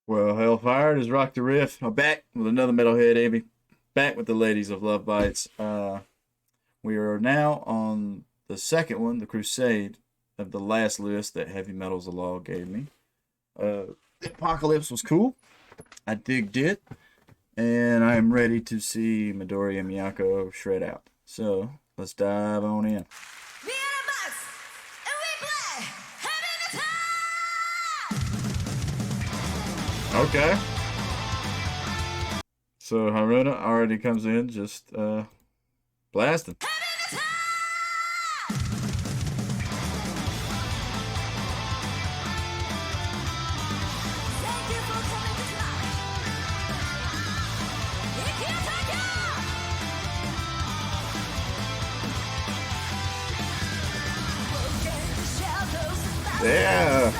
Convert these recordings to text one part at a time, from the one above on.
Well, Hellfire is Rock the Riff. I'm back with another Metalhead, Amy. Back with the ladies of Lovebites. We are now on the second one, the Crusade, of the last list that Heavy Metal's the Law gave me. The Apocalypse was cool. I digged it. And I am ready to see Midori and Miyako shred out. So, let's dive on in. Okay. So Haruna already comes in just blasting. Yeah.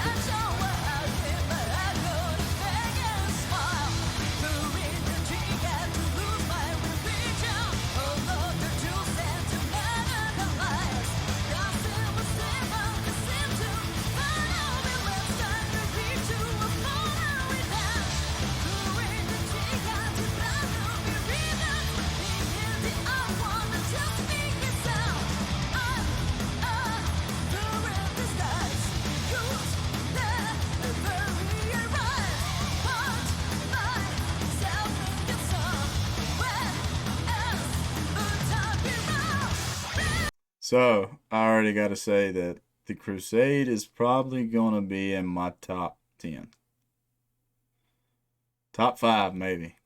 So, I already got to say that the Crusade is probably going to be in my top 10. Top 5, maybe.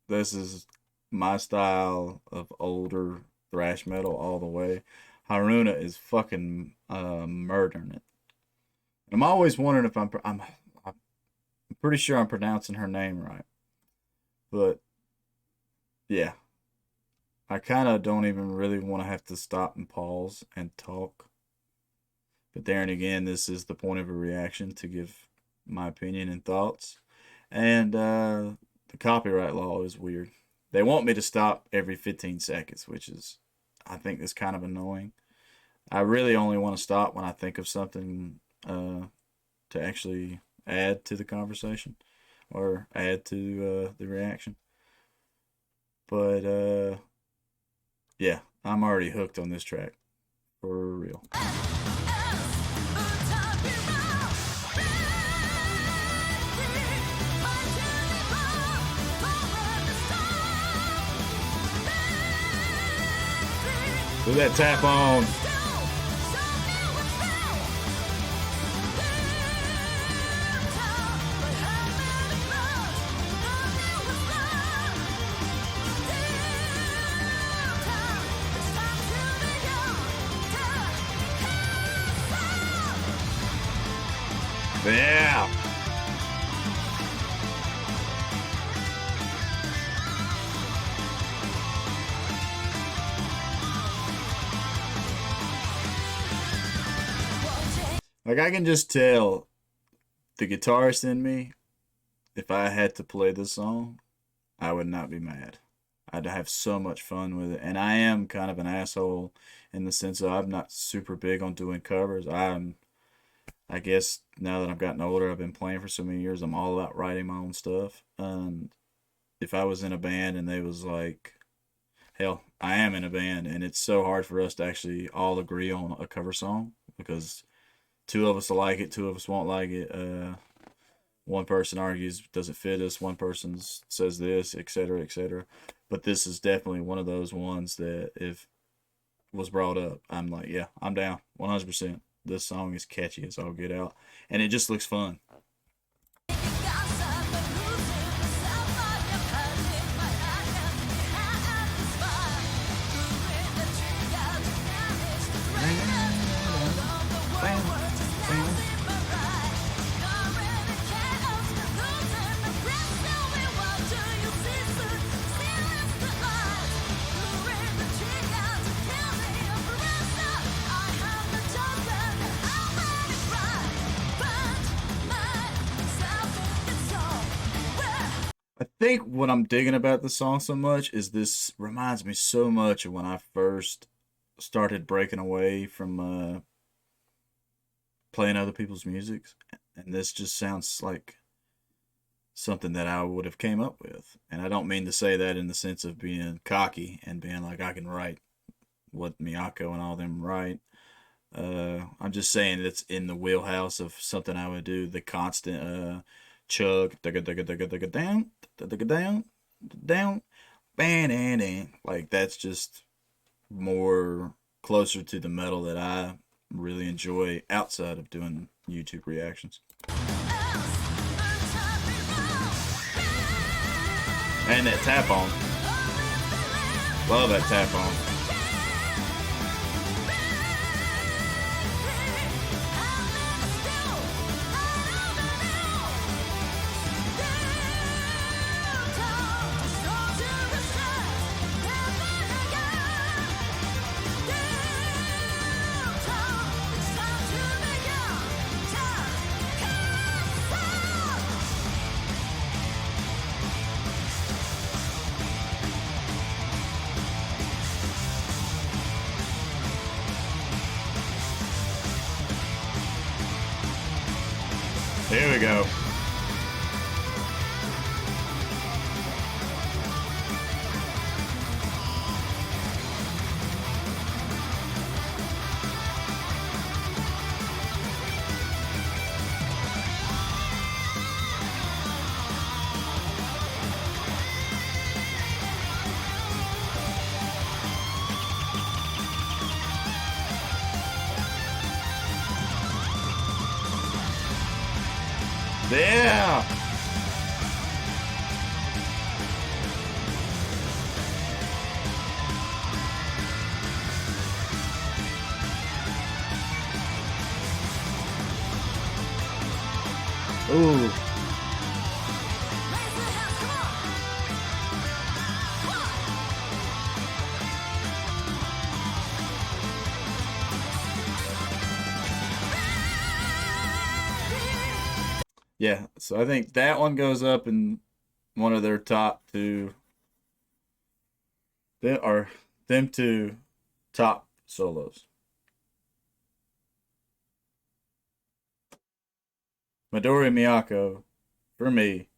This is my style of older thrash metal all the way. Haruna is fucking murdering it. I'm always wondering if I'm pretty sure I'm pronouncing her name right. But, yeah. I kind of don't even really want to have to stop and pause and talk. But there and again, this is the point of a reaction to give my opinion and thoughts. And the copyright law is weird. They want me to stop every 15 seconds, which is, I think, is kind of annoying. I really only want to stop when I think of something to actually add to the conversation or add to the reaction. But yeah, I'm already hooked on this track for real. Put that tap on. Yeah. Like, I can just tell the guitarist in me, if I had to play this song, I would not be mad. I'd have so much fun with it. And I am kind of an asshole in the sense of I'm not super big on doing covers. I guess now that I've gotten older, I've been playing for so many years, I'm all about writing my own stuff. And if I was in a band and they was like, hell, I am in a band, and it's so hard for us to actually all agree on a cover song because two of us will like it, two of us won't like it. One person argues doesn't fit us, one person says this, etc., etc. But this is definitely one of those ones that if was brought up, I'm like, yeah, I'm down, 100%. This song is catchy as all get out, and it just looks fun. I think what I'm digging about the song so much is this reminds me so much of when I first started breaking away from playing other people's music, and this just sounds like something that I would have came up with. And I don't mean to say that in the sense of being cocky and being like I can write what Miyako and all them write. I'm just saying it's in the wheelhouse of something I would do. The constant chug, down, down, down, bang, like that's just more closer to the metal that I really enjoy outside of doing YouTube reactions. And that tap on. Love that tap on. Here we go. Yeah! Ooh. Yeah, so I think that one goes up in one of their top two. They are them two top solos. Midori Miyako, for me,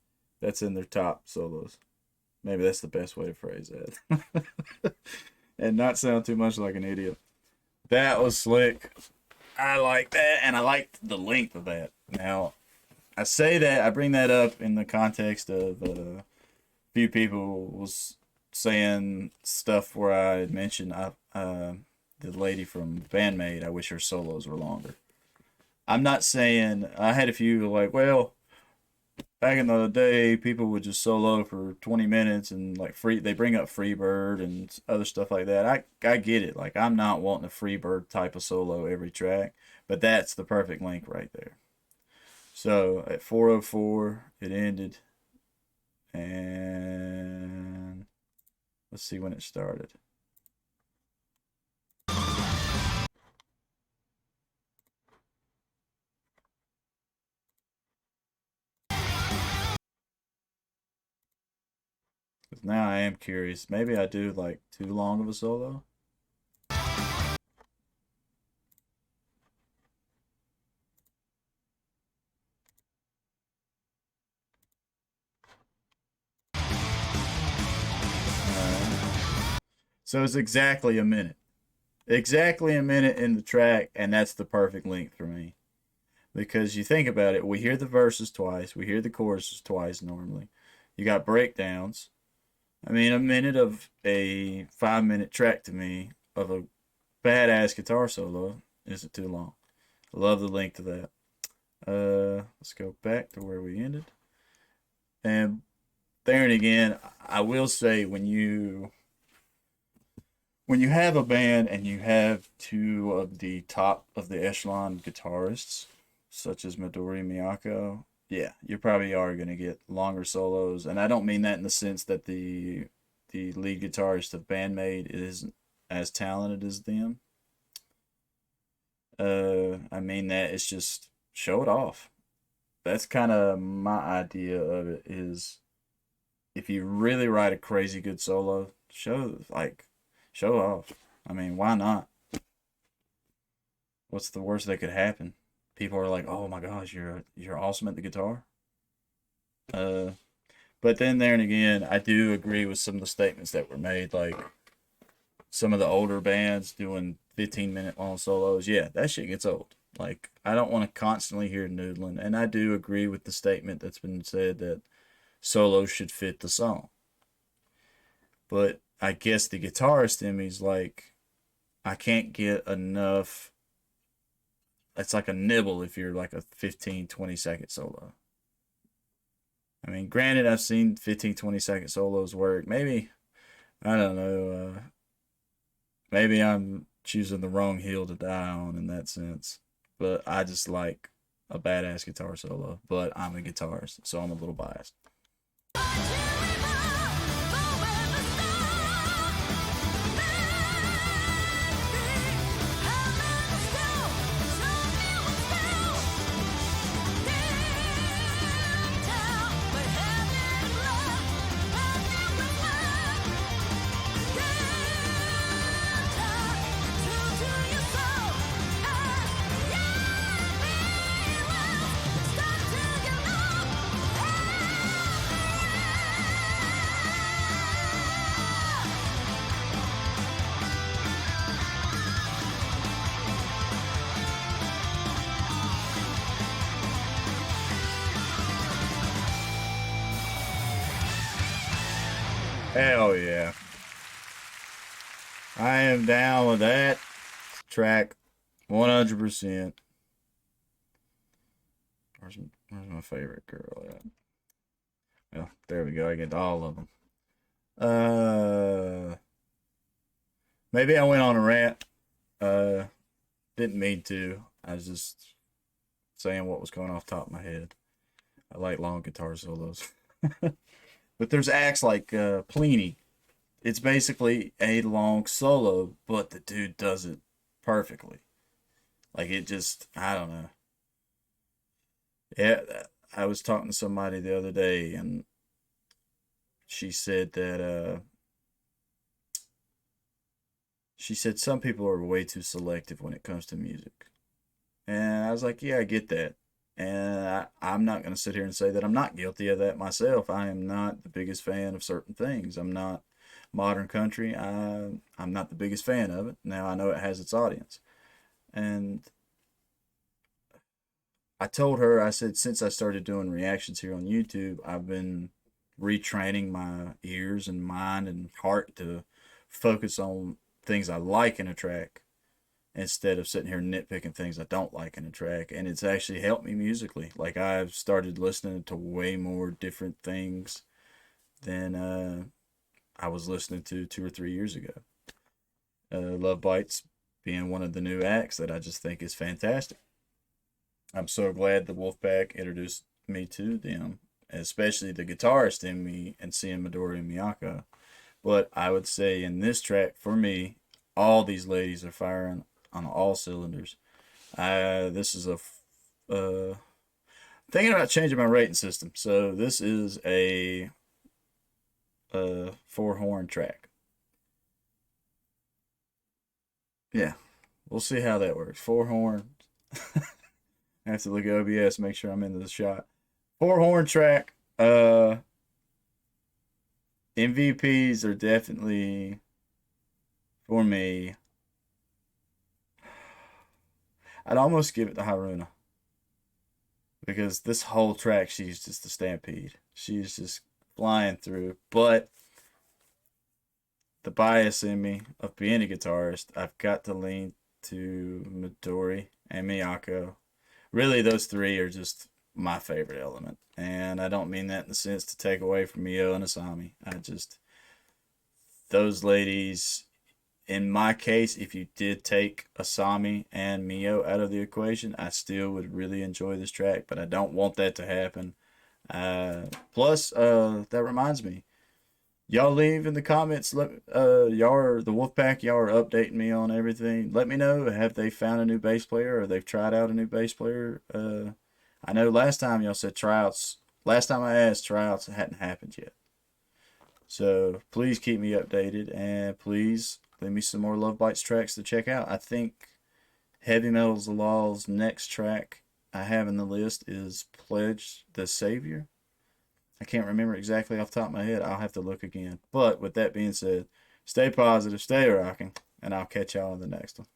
that's in their top solos. Maybe that's the best way to phrase that. And not sound too much like an idiot. That was slick. I like that, and I liked the length of that. Now, I say that, I bring that up in the context of a few people was saying stuff where I had mentioned the lady from Bandmate, I wish her solos were longer. I'm not saying, I had a few like, well, back in the day, people would just solo for 20 minutes and like they bring up Freebird and other stuff like that. I get it. Like, I'm not wanting a Freebird type of solo every track, but that's the perfect length right there. So at 4:04, it ended, and let's see when it started. Because now I am curious. Maybe I do like too long of a solo. So it's exactly a minute. Exactly a minute in the track, and that's the perfect length for me. Because you think about it, we hear the verses twice, we hear the choruses twice normally. You got breakdowns. I mean, a minute of a 5-minute track to me of a badass guitar solo isn't too long. I love the length of that. Let's go back to where we ended. And there and again, I will say when you have a band and you have two of the top of the echelon guitarists, such as Midori Miyako, yeah, you probably are going to get longer solos. And I don't mean that in the sense that the lead guitarist of Bandmate isn't as talented as them. I mean that it's just show it off. That's kind of my idea of it is if you really write a crazy good solo, show off. I mean, why not? What's the worst that could happen? People are like, "Oh my gosh, you're awesome at the guitar." Uh, but then there and again, I do agree with some of the statements that were made, like some of the older bands doing 15-minute long solos. Yeah, that shit gets old. Like, I don't want to constantly hear noodling, and I do agree with the statement that's been said that solos should fit the song. But I guess the guitarist in me's like, I can't get enough. It's like a nibble if you're like a 15, 20-second solo. I mean, granted, I've seen 15, 20-second solos work. Maybe, I don't know, maybe I'm choosing the wrong hill to die on in that sense. But I just like a badass guitar solo. But I'm a guitarist, so I'm a little biased. Hell yeah. I am down with that track 100%. Where's my favorite girl at? Well, there we go. I get all of them. Uh, Maybe I went on a rant. Uh, didn't mean to. I was just saying what was going off the top of my head. I like long guitar solos. But there's acts like Pliny. It's basically a long solo, but the dude does it perfectly. Like it just, I don't know. Yeah, I was talking to somebody the other day, and she said some people are way too selective when it comes to music. And I was like, yeah, I get that. And I'm not going to sit here and say that I'm not guilty of that myself. I am not the biggest fan of certain things. I'm not modern country. I'm not the biggest fan of it. Now I know it has its audience. And I told her, I said, since I started doing reactions here on YouTube, I've been retraining my ears and mind and heart to focus on things I like in a track instead of sitting here nitpicking things I don't like in a track. And it's actually helped me musically. Like I've started listening to way more different things than I was listening to 2 or 3 years ago. Lovebites being one of the new acts that I just think is fantastic. I'm so glad the Wolfpack introduced me to them, especially the guitarist in me and seeing Midori and Miyako. But I would say in this track, for me, all these ladies are firing on all cylinders. This is thinking about changing my rating system. So this is a four horn track. Yeah, we'll see how that works. Four horn. I have to look at OBS, make sure I'm into the shot. Four horn track. MVPs are definitely for me. I'd almost give it to Haruna because this whole track, she's just a stampede. She's just flying through. But the bias in me of being a guitarist, I've got to lean to Midori and Miyako. Really, those three are just my favorite element. And I don't mean that in the sense to take away from Mio and Asami. Those ladies, in my case, if you did take Asami and Mio out of the equation, I still would really enjoy this track, but I don't want that to happen. Plus, that reminds me, y'all leave in the comments. Y'all are the Wolfpack. Y'all are updating me on everything. Let me know. Have they found a new bass player, or they've tried out a new bass player? I know last time y'all said tryouts. Last time I asked, tryouts hadn't happened yet. So please keep me updated, and please leave me some more Lovebites tracks to check out. I think Heavy Metal's the Law's next track I have in the list is Pledge the Savior. I can't remember exactly off the top of my head. I'll have to look again. But with that being said, stay positive, stay rocking, and I'll catch y'all in the next one.